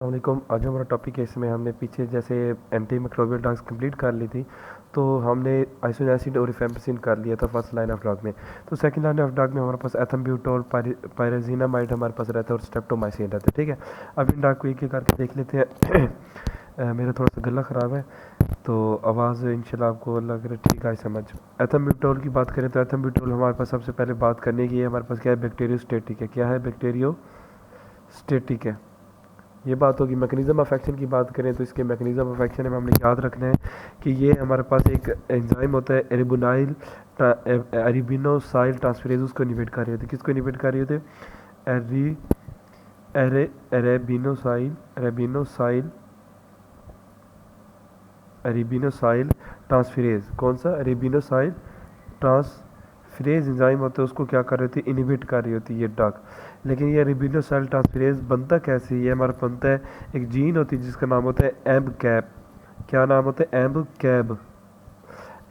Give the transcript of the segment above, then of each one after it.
वालेकुम। आज हमारा टॉपिक है, इसमें हमने पीछे जैसे एंटी माइक्रोबियल ड्रग्स कंप्लीट कर ली थी, तो हमने आइसोनियासिड और रिफेम्पसिन कर लिया था फर्स्ट लाइन ऑफ ड्रग में। तो सेकंड लाइन ऑफ ड्रग में हमारे पास एथम्ब्यूटोल, पायराजीनामाइड हमारे पास रहता है और स्ट्रेप्टोमाइसिन रहता है। ठीक है, अब इन ड्रग को एक एक करके देख लेते हैं। मेरा थोड़ा सा गला ख़राब है, तो आवाज़ इंशाल्लाह आपको लग रहा है ठीक है समझ। एथम्ब्यूटोल की बात करें तो एथम्ब्यूटोल हमारे पास सबसे पहले बात करने की है, हमारे पास क्या है, बैक्टीरियोस्टेटिक है। क्या है? बैक्टीरियोस्टेटिक है। ये बात होगी। मैकेनिज्म ऑफ एक्शन की बात करें तो इसके मैकेनिज्म ऑफ एक्शन में हमने याद रखना है कि ये हमारे पास एक एंजाइम होता है, एरिबिनोसाइल ट्रांसफरेज, उसको इनिबिट कर रही होती है। किसको इनिबिट कर रही होती है? एरी एरे एरेबिनोसाइल एरेबिनोसाइल एरिबिनोसाइल ट्रांसफरेज। कौन सा? एरिबिनोसाइल ट्रांसफरेज एंजाइम होता है, उसको क्या कर रही होती है? इनिबिट कर रही होती है ये ड्रग। लेकिन ये रिबिनोसाइल ट्रांसफरेज बनता कैसे? ये हमारा बनता है, एक जीन होती है जिसका नाम होता है एम्ब कैप। क्या नाम होता है? एम्ब कैब।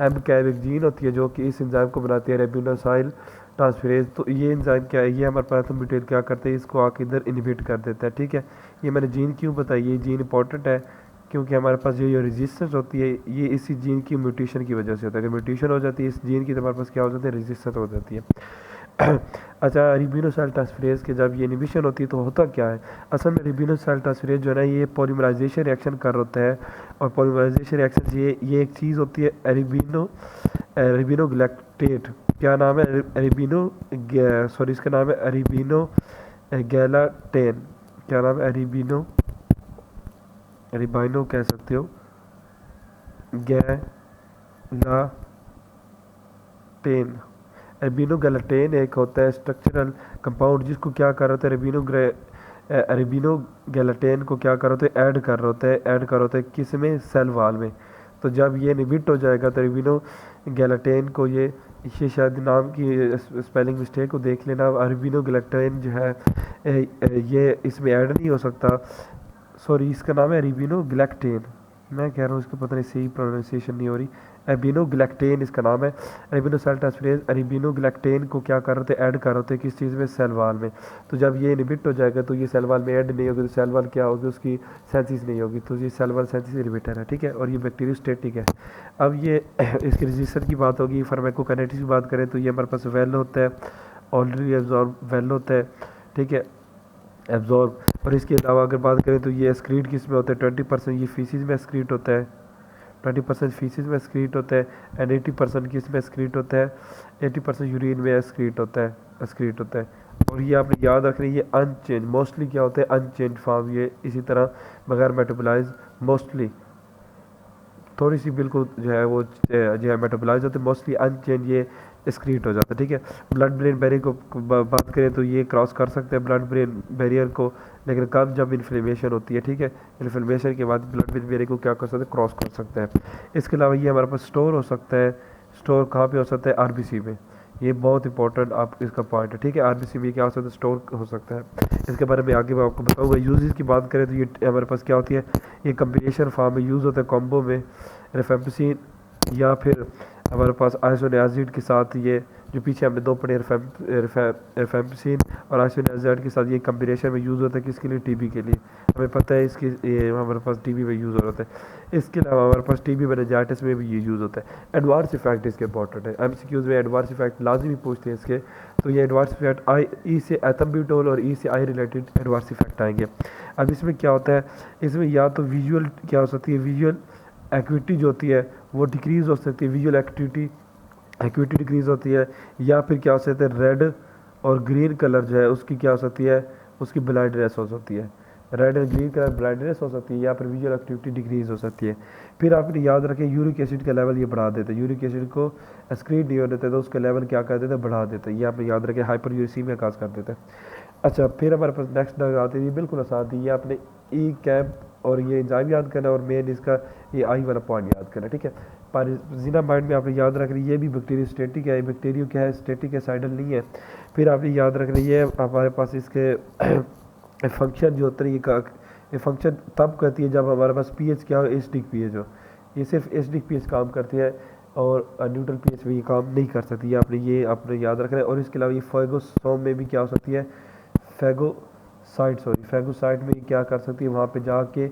एम्ब कैब एक जीन होती है जो कि इस एंजाइम को बनाती है, रेबिनोसाइल ट्रांसफरेज। तो ये एंजाइम क्या है? ये हमारे पैथोम्यूटेल क्या करते हैं? इसको आके इधर इनिबिट कर देता है। ठीक है, ये मैंने जीन क्यों बताई? ये जीन इंपॉर्टेंट है क्योंकि हमारे पास ये जो रेजिस्टेंस होती है ये इसी जीन की म्यूटेशन की वजह से होता है। अगर म्यूटेशन हो जाती है इस जीन की तो हमारे पास क्या हो जाता है? रेजिस्टेंस हो जाती है। अच्छा, रिबिनोसाइल ट्रांसफरेज के जब ये इनिबिशन होती है तो होता क्या है? असल में रिबिनोसाइल ट्रांसफरेज जो है ना, ये पॉलीमराइजेशन रिएक्शन कर होता है। और पॉलीमराइजेशन रिएक्शन ये एक चीज़ होती है, एरिबिनोग्लैक्टेट। क्या नाम है? एरिबिनो सॉरी, इसका नाम है एरिबिनो गैलाटेन। क्या नाम है? एरिबाइनो कह सकते हो, गैलाटेन। एल्बिनो गैलाटेन एक होता है स्ट्रक्चरल कंपाउंड जिसको क्या कर रहा होता है? एल्बिनो गैलाटेन को क्या कर रहा होता है? ऐड कर होता है किस में? सेल वॉल में। तो जब ये निबिट हो जाएगा तो एल्बिनो गैलाटेन को ये शायद नाम की स्पेलिंग मिस्टेक को देख लेना। एल्बिनो गैलाटेन जो है ये इसमें ऐड नहीं हो सकता। सॉरी, इसका नाम है एल्बिनो ग्लैक्टेन। मैं कह रहा हूँ इसका पता नहीं सही प्रोनाउंसिएशन नहीं हो रही। एबिनोग्लैक्टेन इसका नाम है। एबिनोसाइल ट्रांसफरेज एबिनोग्लैक्टेन को क्या कर रहे थे? ऐड कर रहे थे किस चीज़ में? सेल वाल में। तो जब ये इनिबिट हो जाएगा तो ये सेल वाल में ऐड नहीं होगी, तो सेल वाल क्या होगी? उसकी सेंसिस नहीं होगी, तो ये सेल वाल सेंसिस इनिबिटर है। ठीक है, और ये बैक्टीरियोस्टेटिक है। अब ये इसके रजिस्टर की बात होगी। फार्माकोकाइनेटिक्स की बात करें तो ये हमारे पास वेल होता है, ऑलरेडी एब्जॉर्ब वेल होता है। ठीक है, एब्जॉर्ब। और इसके अलावा अगर बात करें तो ये एक्सक्रीट किस में होता है? 20% ये फीसिस में एक्सक्रीट होता है। 20% फीसिस में एक्सक्रीट होता है एंड 80% किस में एक्सक्रीट होता है? 80% यूरिन में एक्सक्रीट होता है। और ये आपने याद रखना है, ये अनचेंज मोस्टली क्या होता है? Unchange form. ये इसी तरह बगैर मेटाबोलाइज मोस्टली थोड़ी सी बिल्कुल जो है वो जो है मेटाबोलाइज होते हैं, मोस्टली अनचेंज ये एक्सक्रीट हो जाता है। ठीक है, ब्लड ब्रेन बैरियर को बात करें तो ये क्रॉस कर सकते हैं ब्लड ब्रेन बैरियर को, लेकिन कब? जब इन्फ्लेमेशन होती है। ठीक है, इन्फ्लेमेशन के बाद ब्लड ब्रेन बैरियर को क्या कर सकते हैं? क्रॉस कर सकते हैं। इसके अलावा ये हमारे पास स्टोर हो सकता है। स्टोर कहाँ पे हो सकता है? आरबीसी में। ये बहुत इंपॉर्टेंट आप इसका पॉइंट है। ठीक है, आरबीसी में क्या हो सकता है? स्टोर हो सकता है। इसके बारे में आगे मैं आपको बताऊंगा। यूजेस की बात करें तो ये हमारे पास क्या होती है? ये कम्बिनेशन फॉर्म में यूज़ होता है, कॉम्बो में। रिफेम्पसिन या फिर हमारे पास आइसोनियाजिड के साथ, ये जो पीछे हमने दो पढ़े, रिफेम्पसिन और आइसोनियाजिड के साथ ये कम्बिनेशन में यूज़ होता है। किसके लिए? टीबी के लिए। हमें पता है इसकी ये हमारे पास टीबी में यूज़ होता है। इसके अलावा हमारे पास टीबी मेनिंजाइटिस में भी ये यूज़ होता है। एडवांस इफेक्ट इसके इंपॉर्टेंट है, एमसीक्यूज़ में एडवांस इफेक्ट लाजमी पूछते हैं इसके। तो ये एडवांस इफेक्ट ई से एथम्ब्यूटोल और ई से आई रिलेटेड एडवांस इफेक्ट आएंगे। अब इसमें क्या होता है? इसमें या तो विजुअल क्या हो सकती है? विजुअल एक्टिविटी जो होती है वो डिक्रीज़ हो सकती है, विजुअल एक्टिविटी डिक्रीज़ होती है। या फिर क्या हो सकता है? रेड और ग्रीन कलर जो है उसकी क्या हो सकती है? उसकी ब्लाइंडनेस हो सकती है। Red and green colour blindness हो सकती है, या फिर विजुअल एक्टिविटी डिक्रीज़ हो सकती है। फिर आपने याद रखें, यूरिक एसिड का लेवल ये बढ़ा देता है। यूरिक एसिड को एक्सक्रीट नहीं होने देता तो उसका लेवल क्या कर देता है? बढ़ा देता है। ये आपने याद रखें, हाइपर यूरिसीमिया का कर देता है। अच्छा, फिर हमारे पास नेक्स्ट ड्रग आती है, ये बिल्कुल आसान थी। ये आपने ई कैप और ये एंजाइम याद करना और मेन इसका ये आई वाला पॉइंट याद करना। ठीक है, पायरिजीनामाइड में आपने याद रखना ये भी बैक्टीरियोस्टेटिक है। बैक्टीरियो क्या है? स्टेटिक है, साइडल नहीं है। फिर आपने याद रखना ये हमारे पास इसके फंक्शन जो होता है, ये फंक्शन तब करती है जब हमारे पास पीएच क्या हो? एसिडिक पीएच हो। ये सिर्फ एसिडिक पीएच काम करती है और न्यूट्रल पीएच में ये काम नहीं कर सकती। ये आपने याद रखना है। और इसके अलावा ये फैगोसोम में भी क्या हो सकती है? फैगो साइट, सॉरी फैगोसाइट में क्या कर सकती है, वहाँ पे जाके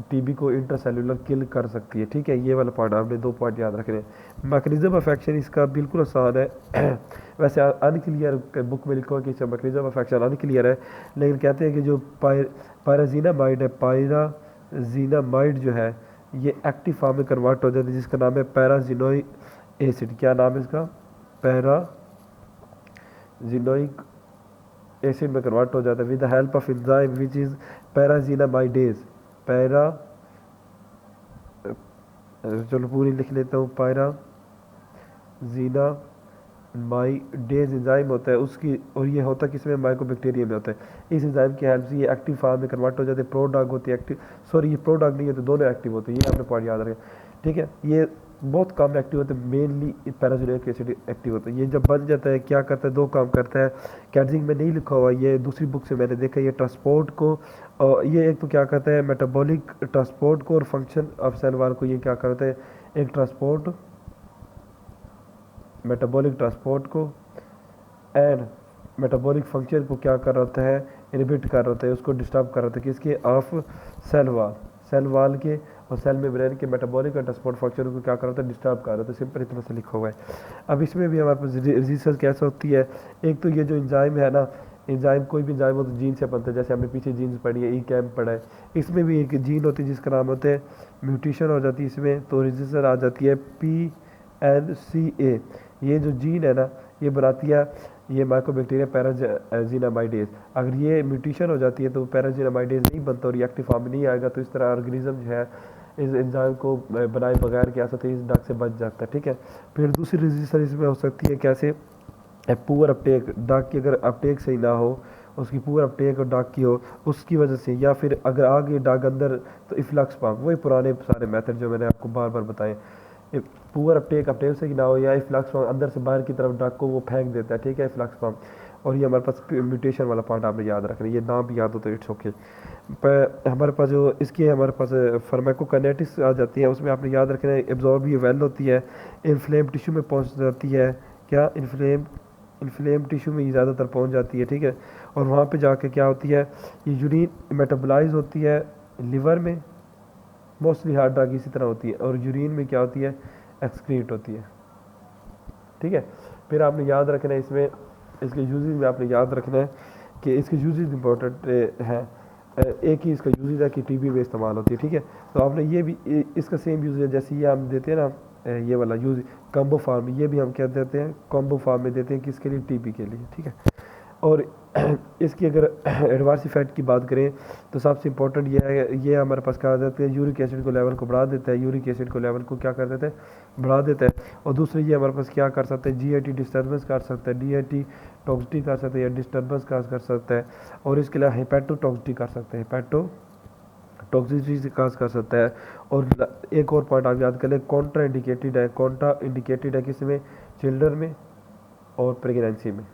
टीबी को इंटरसेलुलर किल कर सकती है। ठीक है, ये वाला पॉइंट आपने 2 पॉइंट याद रखने हैं। मैकेनिज्म ऑफ एक्शन इसका बिल्कुल आसान है वैसे अनक्लियर बुक में लिखा हुआ कि इसका मैकेनिज्म ऑफ एक्शन अनक्लियर है, लेकिन कहते हैं कि जो पायराजीनामाइड है, पायराजीनामाइड जो है ये एक्टिव फॉर्म में कन्वर्ट हो जाती है, जिसका नाम है पैराजिनोइक एसिड। क्या नाम है इसका? पैराजिनोइक एसिड में कन्वर्ट हो जाता है with the help of enzyme which is pyrazinamidase. पैरा चलो पूरी लिख लेता हूँ। पैराजीनामाइडेज एंजाइम होता है उसकी, और ये होता है किसमें? माइकोबैक्टीरियम में होता है। इस एंजाइम की हेल्प से ये एक्टिव फॉर्म में कन्वर्ट हो जाते हैं। प्रोडॉग होती है एक्टिव, सॉरी ये प्रोडॉग नहीं होते, दोनों एक्टिव होते हैं, ये आपने पॉइंट याद रखें। ठीक है, ये बहुत कम एक्टिव होते हैं, मेनली पैराजीनिक एसिड एक्टिव होता है। ये जब बन जाता है क्या करता है? 2 काम करता है। कैटजिंग में नहीं लिखा हुआ, ये दूसरी बुक से मैंने देखा। ये ट्रांसपोर्ट को ये एक तो क्या करता है मेटाबॉलिक ट्रांसपोर्ट को, और फंक्शन ऑफ सेल वाल को ये क्या करता है? एक ट्रांसपोर्ट, मेटाबॉलिक ट्रांसपोर्ट को एंड मेटाबॉलिक फंक्शन को क्या कर रहा होता है? इनहिबिट कर रहा होता है, उसको डिस्टर्ब कर रहा होता है। किसके? ऑफ सेल वाल के और सेल मेम्ब्रेन के मेटाबॉलिक और ट्रांसपोर्ट फंक्शन को क्या कर रहा था? डिस्टर्ब कर रहा था। सिंपल इतना से लिखा हुआ है। अब इसमें भी हमारे पास रेजिस्टेंस कैसे होती है? एक तो ये जो एंजाइम है ना, एंजाइम कोई भी एंजाइम हो तो जीन से बनता है, जैसे हमने पीछे जीन्स पढ़ी है, ई कैम पढ़ा है। इसमें भी एक जीन होती है जिसका नाम होता है म्यूटेशन हो जाती है इसमें, तो रेजिस्टेंस आ जाती है PNCA। ये जो जीन है ना ये बनाती है ये माइकोबैक्टीरिया पैराजीनामाइडेज। अगर ये म्यूटेशन हो जाती है तो पैराजीनामाइडेज नहीं बनता और रिएक्टिव फॉर्म में नहीं आएगा, तो इस तरह ऑर्गेनिज्म जो है इस एंजाइम को बनाए बगैर क्या सकते हैं? इस ड्रग से बच जाता है। ठीक है, फिर दूसरी रेजिस्टेंस इसमें हो सकती है कैसे? पुअर अपटेक, ड्रग की अगर अपटेक सही ना हो, उसकी पुअर अपटेक और ड्रग की हो उसकी वजह से, या फिर अगर आ गई ड्रग अंदर तो इफ्लक्स पम्प, वही पुराने सारे मेथड जो मैंने आपको बार बार बताए। पुअर अपटेक से ही ना हो, या फ्लक्स पम्प अंदर से बाहर की तरफ ड्रग को वो फेंक देता है। ठीक है, फ्लक्स पम्प। और ये हमारे पास म्यूटेशन वाला पॉइंट आपने याद रखना है, ये नाम भी याद हो तो इट्स ओके। हमारे पास जो इसकी हमारे पास फार्माकोकाइनेटिक्स आ जाती है, उसमें आपने याद रखना है एब्जॉर्ब ये वेल होती है, इन्फ्लेम टिश्यू में पहुंच जाती है। क्या? इन्फ्लेम टिश्यू में ये ज़्यादातर पहुंच जाती है। ठीक है, और वहाँ पे जाके क्या होती है? ये यूरिन मेटाबोलाइज होती है लिवर में, मोस्टली हार्ड ड्रग इसी तरह होती है, और यूरिन में क्या होती है? एक्सक्रीट होती है। ठीक है, फिर आपने याद रखना है इसमें इसके यूजेज में आपने याद रखना है कि इसके यूजेज इंपॉर्टेंट हैं। एक ही इसका यूजेज है कि टीबी में इस्तेमाल होती है। ठीक है, तो आपने ये भी इसका सेम यूज है जैसे ये हम देते हैं ना, ये वाला यूज कॉम्बो फार्म, ये भी हम क्या देते हैं? कॉम्बो फार्म में देते हैं। किसके लिए? टीबी के लिए। ठीक है, और इसकी अगर एडवर्स इफेक्ट की बात करें तो सबसे इंपॉर्टेंट ये है, ये हमारे पास कहा जाता है यूरिक एसिड को लेवल को बढ़ा देता है, यूरिक एसिड को लेवल को क्या कर देता है? बढ़ा देता है। और दूसरी ये हमारे पास क्या कर सकता है? GIT डिस्टर्बेंस कर सकता है, DIT टॉक्सिटी कर सकता है, या डिस्टर्बेंस कर सकता है। और इसके अलावा हेपेटोटॉक्सिटी कर सकते हैं, हेपेटोटॉक्सिटी से काज कर सकता है। और एक और पॉइंट आप याद कर लें, कॉन्ट्रा इंडिकेटेड है। कॉन्ट्रा इंडिकेटेड है किसमें? चिल्ड्रन में और प्रेगनेंसी में।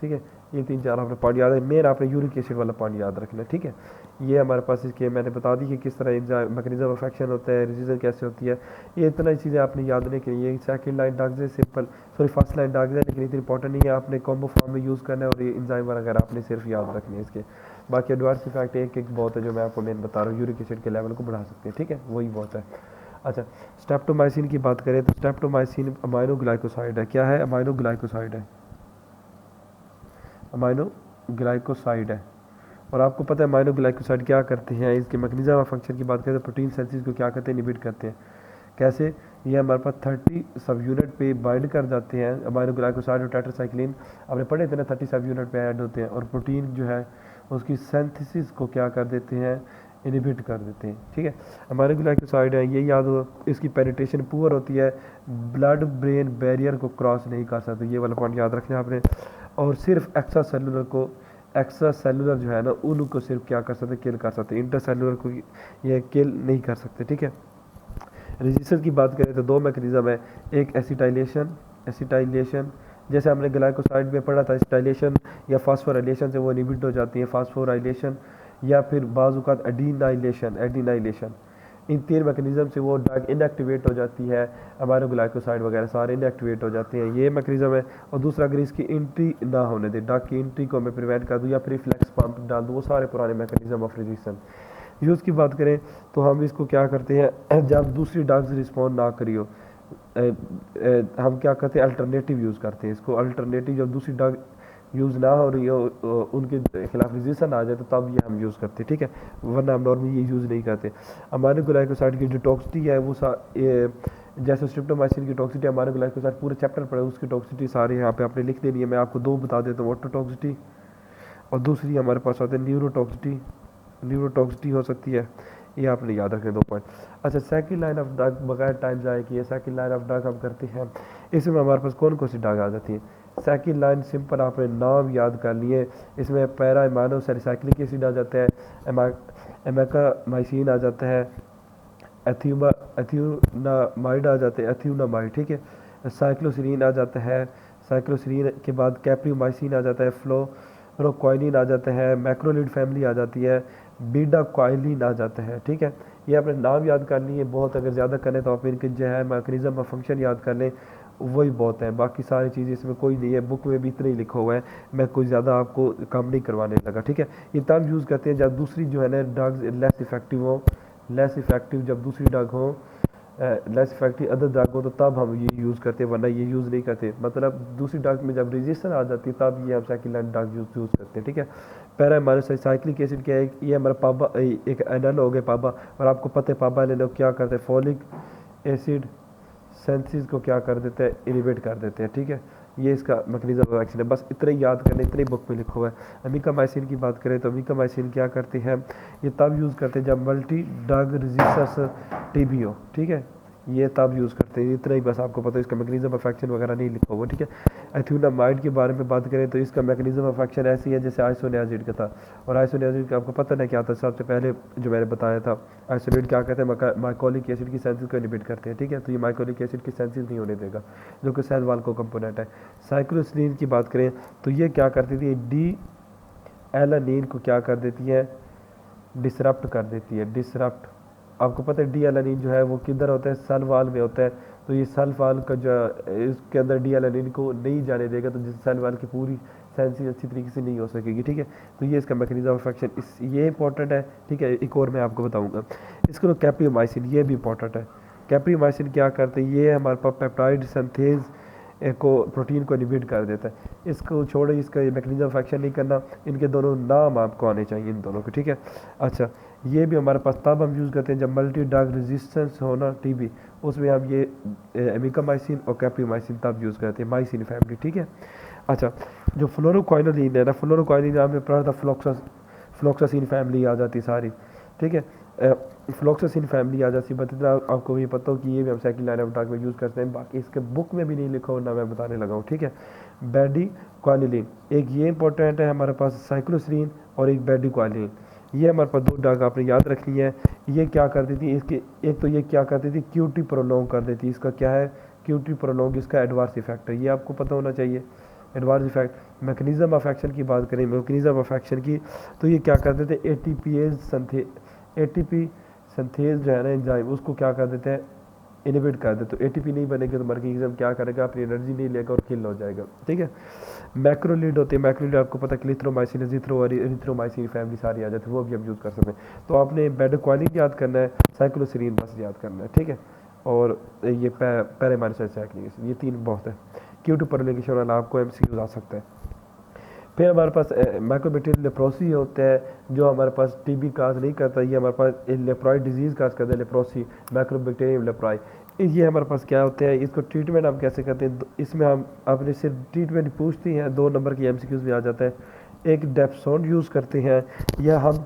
ठीक है, ये 3-4 आपने पॉइंट याद है। मेन आपने यूरिक एसिड वाला पॉइंट याद रखना है। ठीक है, ये हमारे पास इसके मैंने बता दी कि किस तरह मैकेनिज्म ऑफ एक्शन होता है, रेजिस्टेंस कैसे होती है, ये इतना चीज़ें आपने याद नहीं की। ये सेकंड लाइन ड्रग्स है simple, sorry first line drugs है, लेकिन इतनी इंपॉर्टेंट नहीं है। आपने कॉम्बो फॉर्म में यूज़ करना है, और ये एंजाइम वगैरह आपने सिर्फ याद रखनी है इसके। बाकी एडवर्स इफेक्ट एक बहुत है जो मैं आपको मेन बता रहा हूँ, यूरिक एसिड के लेवल को बढ़ा सकते हैं। ठीक है, वही बहुत है। अच्छा, स्ट्रेप्टोमाइसिन की बात करें तो स्ट्रेप्टोमाइसिन अमाइनो ग्लाइकोसाइड है। क्या है? अमाइनो ग्लाइकोसाइड है, अमाइनो ग्लाइकोसाइड है। और आपको पता है अमाइनो ग्लाइकोसाइड क्या करते हैं? इसके मैकेनिज्म ऑफ फंक्शन की बात करें तो प्रोटीन सेंसिस को क्या करते हैं? इनहिबिट करते हैं। कैसे? ये हमारे पास 30 सब यूनिट पे बाइंड कर जाते हैं अमाइनो ग्लाइकोसाइड और टेट्रासाइक्लिन, आपने पढ़े थे ना, 30 सब यूनिट पे ऐड होते हैं, और प्रोटीन जो है उसकी सिंथेसिस को क्या कर देते हैं? इनहिबिट कर देते हैं। ठीक है, अमाइनो ग्लाइकोसाइड है, ये याद हो। इसकी पेनिट्रेशन पुअर होती है, ब्लड ब्रेन बैरियर को क्रॉस नहीं कर सकते, ये वाला पॉइंट याद रखना है आपने। और सिर्फ एक्स्ट्रा सेलुलर जो है ना उनको सिर्फ क्या कर सकते? किल कर सकते, इंटरसेलुलर को ये किल नहीं कर सकते। ठीक है, रेजिस्टेंस की बात करें तो 2 मैकेनिज्म है, एक एसिटाइलेशन जैसे हमने ग्लाइकोसाइड में पढ़ा था, एसिटाइलेशन या फास्फोराइलेशन से वो इनहिबिट हो जाती है, फास्फोराइलेशन, या फिर बाज़ औक़ात एडिनाइलेशन। इन 3 मैकेनिज़्म से वो ड्रग इनएक्टिवेट हो जाती है, अमाइनो ग्लाइकोसाइड वगैरह सारे इनएक्टिवेट हो जाते हैं, ये मैकेनिज़्म है। और दूसरा, अगर इसकी एंट्री ना होने दे, ड्रग की एंट्री को मैं प्रिवेंट कर दूँ या फिर रिफ्लेक्स पंप डाल दूँ, वो सारे पुराने मैकेनिज़्म ऑफ रेजिस्टेंस। यूज़ की बात करें तो हम इसको क्या करते हैं, जब दूसरी ड्रग्स रिस्पॉन्ड ना करी हो, हम क्या करते हैं, अल्टरनेटिव यूज़ करते हैं इसको। अल्टरनेटिव जब दूसरी ड्रग यूज़ ना हो रही हो, उनके खिलाफ रेजिस्टेंस आ जाए तो तब ये हम यूज़ करते हैं, ठीक है, वरना हम नॉर्मली ये यूज़ नहीं करते। अमाइनो ग्लाइकोसाइड की जो टॉक्सिटी है वो जैसे स्ट्रिप्टोमाइसिन की टॉक्सिटी, अमाइनो ग्लाइकोसाइड पूरे चैप्टर पढ़े, उसकी टॉक्सिटी सारे यहाँ पे आपने लिख देनी है। मैं आपको 2 बता देता हूँ, ऑटोटॉक्सिटी और दूसरी हमारे पास आते हैं न्यूरोटॉक्सिटी। न्यूरोटॉक्सिटी हो सकती है, ये आपने याद रखें 2 पॉइंट। अच्छा, सेकंड लाइन ऑफ ड्रग, बगैर टाइम जाए कि ये सेकंड लाइन ऑफ ड्रग हम करते हैं, इसमें हमारे पास कौन कौन सी ड्रग आ जाती है। सेकंड लाइन सिंपल आपने नाम याद कर लिए, इसमें पैरा इमानो सैलिसाइक्लिक एसिड आ जाता है, एमेकामाइसिन आ जाता है, एथियोनामाइड आ जाते हैं, एथियोनामाइड, ठीक है, साइक्लोसिरीन आ जाता है, साइक्लोसिरीन के बाद कैप्रियोमाइसिन आ जाता है, फ्लोरोक्वाइनिन आ जाता है, मैक्रोलिड फैमिली आ जाती है, बीटा क्वाइलिन आ जाता है, ठीक है। ये अपने नाम याद कर लिए बहुत, अगर ज़्यादा करें तो आप इनके जो है मैकेनिज़्म और फंक्शन याद कर लें, वही बहुत है। बाकी सारी चीज़ें इसमें कोई नहीं है, बुक में भी इतना ही लिखा हुआ है, मैं कोई ज़्यादा आपको काम नहीं करवाने लगा, ठीक है। ये तब यूज़ करते हैं जब दूसरी जो है ना ड्रग्स लेस इफेक्टिव हो, लेस इफेक्टिव जब दूसरी ड्रग हो, लेस इफेक्टिव अदर ड्रग हो, तो तब हम ये यूज़ करते हैं, वरना ये यूज़ नहीं करते। मतलब दूसरी ड्रग में जब रेजिस्टेंस आ जाती है तब ये हम सेकंड लाइन ड्रग यूज़ करते हैं, ठीक है। पैरा हमारे साइक्लिक एसिड क्या है, ये हमारा पाबा एक एनल हो गया पाबा, और आपको पता है पाबा एनल क्या करते हैं, फॉलिक एसिड सेंसिस को क्या कर देते हैं, इनिबिट कर देते हैं, ठीक है। ये इसका मैकेनिज्म ऑफ एक्शन है, बस इतने ही याद करने, इतने बुक में लिखा हुआ है। अमीकामाइसिन की बात करें तो अमीकामाइसिन क्या करते हैं, ये तब यूज़ करते हैं जब मल्टी ड्रग रेजिस्टेंस टीबी हो, ठीक है, ये तब यूज़ करते हैं। इतना ही बस आपको पता है, इसका मैकेनिज्म ऑफ एक्शन वगैरह नहीं लिखा हुआ, ठीक है। एथियोनामाइड के बारे में बात करें तो इसका मैकेनिज्म ऑफ एक्शन ऐसी है जैसे आइसोनियाजिड का था, और आइसोनियाजिड का आपको पता नहीं क्या था, सबसे पहले जो मैंने बताया था, आइसोनियाजिड क्या कहते हैं, माइकोलिक एसिड की सेंसिस को इनिबिट करते हैं, ठीक है। तो ये माइकोलिक एसिड की सेंसिस नहीं होने देगा, जो कि सेल वाल को कंपोनेंट है। साइक्लोसिलीन की बात करें तो ये क्या करती थी, डी एलानीन को क्या कर देती है, डिसरप्ट कर देती है, डिसरप्ट। आपको पता है डी एलानीन जो है वो किधर होता है, सेल वाल में होता है, तो ये सेल वाल का जो इसके अंदर डी एलानीन को नहीं जाने देगा, तो जिस सेल वाल की पूरी सेंसिस अच्छी तरीके से नहीं हो सकेगी, ठीक है। तो ये इसका मैकेनिज्म ऑफ एक्शन ये इंपॉर्टेंट है, ठीक है। एक और मैं आपको बताऊंगा इसको, कैप्रियोमाइसिन, ये भी इंपॉर्टेंट है। कैप्रियोमाइसिन क्या करते हैं, ये हमारे पास पेप्टाइड सिंथेज को, प्रोटीन को इनिबिट कर देता है। इसको छोड़े, इसका ये मैकेनिज्म ऑफ एक्शन नहीं करना, इनके दोनों नाम आपको आने चाहिए इन दोनों के, ठीक है। अच्छा, ये भी हमारे पास तब हम यूज़ करते हैं जब मल्टी ड्रग रेजिस्टेंस होना टीबी, उसमें हम ये एमिकामाइसिन और कैप्रियोमाइसिन तब यूज़ करते हैं, माइसिन फैमिली, ठीक है। अच्छा, जो फ्लोरोक्वाइनिन है ना, फ्लोरोक्वाइनिन आपने पढ़ा था, फ्लोक्सासिन फैमिली आ जाती सारी, ठीक है, फ्लोक्सासिन फैमिली आ जाती, बट इतना आपको ये पता हो कि ये भी हम सेकंड लाइन ऑफ ड्रग में यूज़ करते हैं, बाकी इसके बुक में भी नहीं लिखा हो ना मैं बताने लगा हूँ, ठीक है। बेडिक्वालिन, एक ये इंपॉर्टेंट है हमारे पास, साइक्लोसिरीन और एक बेडिक्वालिन, ये हमारे पास 2 ड्रग आपने याद रखनी है। ये क्या करती थी, इसके एक तो ये क्या करती थी, क्यूटी प्रोलॉन्ग कर देती, इसका क्या है, क्यूटी प्रोलॉन्ग, इसका एडवर्स इफेक्ट है, ये आपको पता होना चाहिए, adverse effect. Mechanism of action की बात करें, मैकेनिज्म ऑफ एक्शन की, तो ये क्या करते थे, एटीपी सिंथेज जो है ना एंजाइम, उसको क्या कर देते हैं, इनिबिट कर देते। तो एटीपी नहीं बनेगा तो मैकेनिज्म क्या करेगा, अपनी एनर्जी नहीं लेगा और किल हो जाएगा, ठीक है। मैक्रोलिड होते हैं, मैक्रोलिड आपको पता है क्लिथ्रोमाइसिन, एरिथ्रोमाइसिन फैमिली सारी आ जाती है, वो भी हम यूज़ कर सकते हैं। तो आपने बेडिक्वालिन याद करना है, साइक्लोसिरीन बस याद करना है, ठीक है, और ये पैरामाइसिन, ये 3 बहुत है। क्यूटी प्रोलॉन्गेशन वाला आपको एमसीक्यूज आ सकता है। फिर हमारे पास माइक्रोबैक्टीरियल लेप्रोसी होता है, जो हमारे पास टीबी काज नहीं करता, ये हमारे पास लेप्रोइड डिजीज़ काज करता है, लेप्रोसी, माइक्रोबैक्टीरियम लेप्रोई। ये हमारे पास क्या होते हैं, इसको ट्रीटमेंट हम कैसे करते हैं, इसमें हम अपने से ट्रीटमेंट पूछते हैं, 2 नंबर की एमसीक्यूज में आ जाता है। एक डेप्सोन यूज़ करते हैं, या हम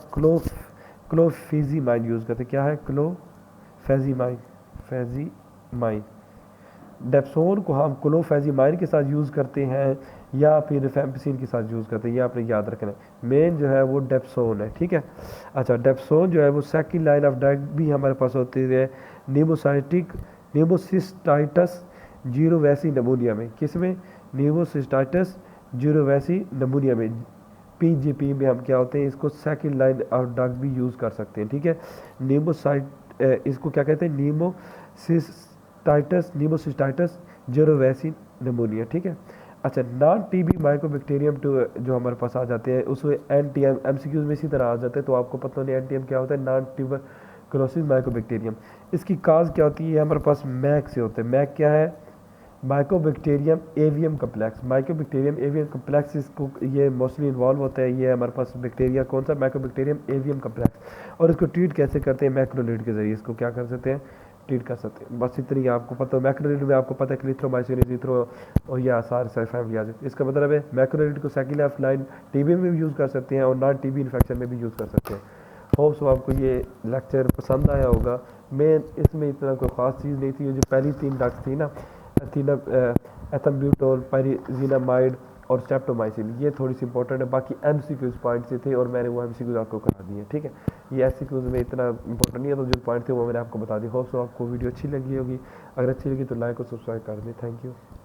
क्लोफेजीमाइन यूज़ करते हैं, क्या है, फेजीमाइन। डेप्सोन को हम क्लोफेजीमाइन के साथ यूज़ करते हैं या फिर रिफेम्पिसिन के साथ यूज़ करते हैं, ये आपने याद रखना है। मेन जो है वो डेप्सोन है, ठीक है। अच्छा, डेप्सोन जो है वो सेकंड लाइन ऑफ ड्रग भी हमारे पास होती है, नीमोसिस्टाइटिस जीरोवैसी नमूनिया में, किसमें, नीमोसिस्टाइटिस जीरोवैसी नमूनिया में, पीजीपी में हम क्या होते हैं, इसको सेकंड लाइन ऑफ ड्रग भी यूज़ कर सकते हैं, ठीक है। इसको क्या कहते हैं, नीमोसिस्टाइटस जेरोवैसी निमोनिया, ठीक है। अच्छा, नॉन टीबी माइकोबैक्टीरियम टू जो हमारे पास आ जाते हैं उसमें एनटीएम एमसीक्यूज में इसी तरह आ जाते हैं, तो आपको पता नहीं एनटीएम क्या होता है, नॉन ट्यूबरकुलोसिस माइकोबैक्टीरियम। इसकी काज क्या होती है, हमारे पास मैक से होते हैं। मैक क्या है, Mycobacterium avium complex. Mycobacterium avium complex इसको ये मोस्टली इन्वॉल्व होता है, ये हमारे पास बैक्टीरिया कौन सा, माइकोबैक्टीरियम एवियम कम्प्लेक्स। और इसको ट्रीट कैसे करते हैं, मैक्रोलिड के जरिए इसको क्या कर सकते हैं, ट्रीट कर सकते हैं। बस इतनी आपको पता हो। मैक्रोलिड में आपको पता है क्लिथ्रोमाइसिन इजिथ्रो और ये आसार से फैमिली आ जाती है। इसका मतलब है मैक्रोलिड को सेकेंड लाइफ लाइन टीबी में भी यूज़ कर सकते हैं और नॉन टीबी इन्फेक्शन में भी यूज़ कर सकते हैं। होप सो आपको ये लेक्चर पसंद आया होगा। मैं इसमें इतना कोई ख़ास चीज़ नहीं थी, जो पहली 3 ड्रग्स थी ना, एथम्ब्यूटोल, पाइरिजीनामाइड और स्ट्रेप्टोमाइसिन, ये थोड़ी सी इंपॉर्टेंट है। बाकी एमसीक्यूज पॉइंट से थे और मैंने वो एमसीक्यूज आपको करा दिए, ठीक है। ये एमसीक्यूज में इतना इंपॉर्टेंट नहीं है, तो जो पॉइंट थे वो मैंने आपको बता दिए। होप सो आपको वीडियो अच्छी लगी होगी। अगर अच्छी लगी तो लाइक और सब्सक्राइब कर दें। Thank you.